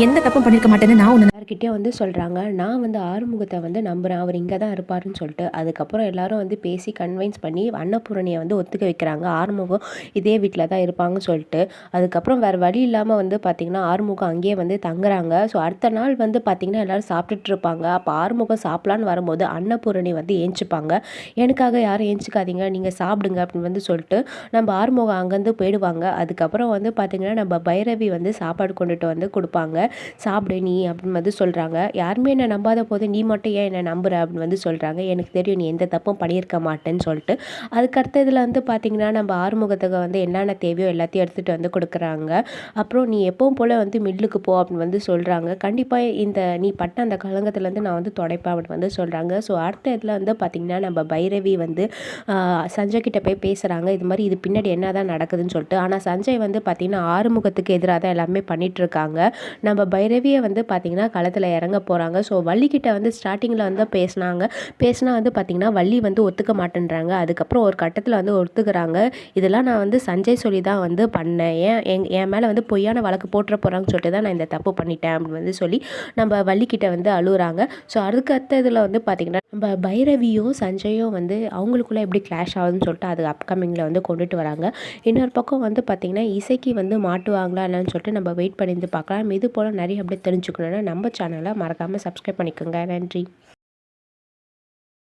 எந்த தப்பும் பண்ணியிருக்க மாட்டேன்னு நான் ஒன்று எல்லார்கிட்டயும் வந்து சொல்கிறாங்க. நான் வந்து ஆறுமுகத்தை வந்து நம்புகிறேன், அவர் இங்கே தான் இருப்பாருன்னு சொல்லிட்டு. அதுக்கப்புறம் எல்லாரும் வந்து பேசி கன்வின்ஸ் பண்ணி அன்னபூரணியை வந்து ஒத்துக்க வைக்கிறாங்க. ஆறுமுகம் இதே வீட்டில் தான் இருப்பாங்கன்னு சொல்லிட்டு. அதுக்கப்புறம் வேறு வழி இல்லாமல் வந்து பார்த்திங்கன்னா ஆறுமுகம் அங்கேயே வந்து தங்குறாங்க. ஸோ அடுத்த நாள் வந்து பார்த்திங்கன்னா எல்லோரும் சாப்பிட்டுட்டு இருப்பாங்க. அப்போ ஆறுமுகம் சாப்பிட்லான்னு வரும்போது அன்னபூரணி வந்து ஏஞ்சிப்பாங்க. எனக்காக யாரும் ஏஞ்சிக்காதீங்க, நீங்கள் சாப்பிடுங்க அப்படின்னு வந்து சொல்லிட்டு நம்ம ஆறுமுகம் அங்கேருந்து போயிடுவாங்க. அதுக்கப்புறம் வந்து பார்த்திங்கன்னா நம்ம பைரவி வந்து சாப்பாடு கொண்டுட்டு வந்து கொடுப்பாங்க. சாப்பிடு நீ அப்படின்னு வந்து சொல்கிறாங்க. யாருமே என்னை நம்பாத போது நீ மட்டும் ஏன் என்னை நம்புற அப்படின்னு வந்து சொல்கிறாங்க. எனக்கு தெரியும் நீ எந்த தப்பும் பண்ணியிருக்க மாட்டேன்னு சொல்லிட்டு. அதுக்கடுத்ததில் வந்து பார்த்திங்கன்னா நம்ம ஆறுமுகத்துக்கு வந்து என்னென்ன தேவையோ எல்லாத்தையும் எடுத்துகிட்டு வந்து கொடுக்குறாங்க. அப்புறம் நீ எப்பவும் போல் வந்து மில்லுக்கு போ அப்படின்னு வந்து சொல்கிறாங்க. கண்டிப்பாக இந்த நீ பட்ட அந்த கலங்கத்துலேருந்து நான் வந்து துடைப்பேன் அப்படின்னு வந்து சொல்கிறாங்க. ஸோ அடுத்த இதில் வந்து பார்த்திங்கன்னா நம்ம பைரவி வந்து சஞ்சய் கிட்ட போய் பேசுகிறாங்க. இது மாதிரி இது பின்னாடி என்ன தான் நடக்குதுன்னு சொல்லிட்டு. ஆனால் சஞ்சய் வந்து பார்த்திங்கன்னா ஆறுமுகத்துக்கு எதிராக தான் எல்லாமே பண்ணிகிட்ருக்காங்க. நம்ம பைரவியை வந்து பார்த்திங்கன்னா களத்தில் இறங்க போகிறாங்க. ஸோ வள்ளிக்கிட்ட வந்து ஸ்டார்டிங்கில் வந்து பேசினா வந்து பார்த்திங்கன்னா வள்ளி வந்து ஒத்துக்க மாட்டேன்றாங்க. அதுக்கப்புறம் ஒரு கட்டத்தில் வந்து ஒத்துக்கிறாங்க. இதெல்லாம் நான் வந்து சஞ்சய் சொல்லி தான் வந்து பண்ணேன், என் மேலே வந்து பொய்யான வழக்கு போட்டுற போகிறாங்கன்னு சொல்லிட்டு தான் நான் இந்த தப்பு பண்ணிட்டேன் அப்படின்னு வந்து சொல்லி நம்ம வள்ளிக்கிட்ட வந்து அழுகுறாங்க. ஸோ அதுக்கு அடுத்த இதில் வந்து பார்த்திங்கன்னா நம்ம பைரவியும் சஞ்சயும் வந்து அவங்களுக்குள்ளே எப்படி கிளாஷ் ஆகுதுன்னு சொல்லிட்டு அது அப்கமிங்கில் வந்து கொண்டுட்டு வராங்க. இன்னொரு பக்கம் வந்து பார்த்திங்கன்னா இசைக்கு வந்து மாட்டுவாங்களா இல்லைன்னு சொல்லிட்டு நம்ம வெயிட் பண்ணி பார்க்கலாம். இது போல் நிறைய அப்படியே தெரிஞ்சுக்கணுன்னா நம்ம சேனலை மறக்காமல் சப்ஸ்கிரைப் பண்ணிக்கோங்க. நன்றி.